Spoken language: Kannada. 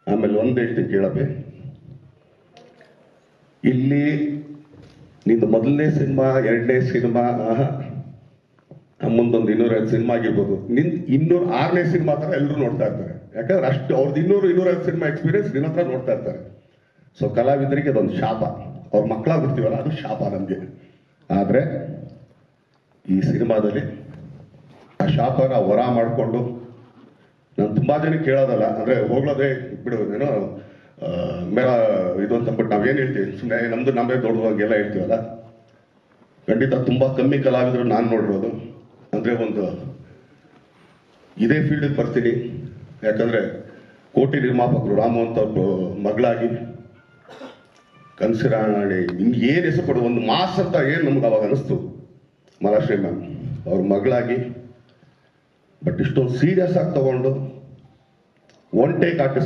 ಆಮೇಲೆ ಒಂದು ಹೇಳ್ತೀನಿ ಕೇಳಪ್ಪೆ, ಇಲ್ಲಿ ನಿಂದು ಮೊದಲನೇ ಸಿನಿಮಾ, ಎರಡನೇ ಸಿನಿಮಾ, ಮುಂದೊಂದು 250 ಸಿನಿಮಾ ಆಗಿರ್ಬೋದು, ನಿನ್ 206ನೇ ಸಿನಿಮಾ ತರ ಎಲ್ಲರೂ ನೋಡ್ತಾ ಇರ್ತಾರೆ. ಯಾಕಂದ್ರೆ ಅಷ್ಟು ಅವ್ರದ್ದು 200-250 ಸಿನಿಮಾ ಎಕ್ಸ್ಪೀರಿಯನ್ಸ್ ನಿನ್ನ ಹತ್ರ ನೋಡ್ತಾ ಇರ್ತಾರೆ. ಸೊ ಕಲಾವಿದರಿಗೆ ಅದೊಂದು ಶಾಪ, ಅವ್ರ ಮಕ್ಕಳಾಗ್ಬಿಡ್ತೀವಲ್ಲ, ಅದು ಶಾಪ ನಮಗೆ. ಆದ್ರೆ ಈ ಸಿನಿಮಾದಲ್ಲಿ ಆ ಶಾಪನ ವರ ಮಾಡಿಕೊಂಡು, ನಾನು ತುಂಬಾ ಜನ ಕೇಳೋದಲ್ಲ, ಅಂದ್ರೆ ಹೋಗ್ಲೋದೇ ಬಿಡು ಏನೋ ಮೇರ ಇದು ಅಂತ ಅಂದ್ಬಿಟ್ಟು ನಾವೇನು ಹೇಳ್ತೀವಿ, ಸುಮ್ಮನೆ ನಮ್ದು ನಮ್ಮೇ ದೊಡ್ಡದು ಹಂಗೆಲ್ಲ ಹೇಳ್ತೀವಲ್ಲ. ಖಂಡಿತ ತುಂಬಾ ಕಮ್ಮಿ ಕಲಾವಿದರು ನಾನು ನೋಡಿರೋದು. ಅಂದ್ರೆ ಒಂದು ಇದೇ ಫೀಲ್ಡಿಗೆ ಬರ್ತೀನಿ, ಯಾಕಂದ್ರೆ ಕೋಟಿ ನಿರ್ಮಾಪಕರು ರಾಮು ಅಂತ ಮಗಳಾಗಿ, ಕನಸಿರಾಣಿ ಏನು ಹೆಸರು ಕೊಡು, ಒಂದು ಮಾಸ್ ಅಂತ ಏನು ನಮ್ಗೆ ಅವಾಗ ಅನಿಸ್ತು, ಮಹಾರಾಷ್ಟ್ರ ಮ್ಯಾಮ್ ಅವ್ರ ಮಗಳಾಗಿ. ಬಟ್ ಇಷ್ಟೊಂದು ಸೀರಿಯಸ್ ಆಗಿ ತಗೊಂಡು ಒನ್ ಟೇಕ್ ಆರ್ಟಿಸ್ಟ್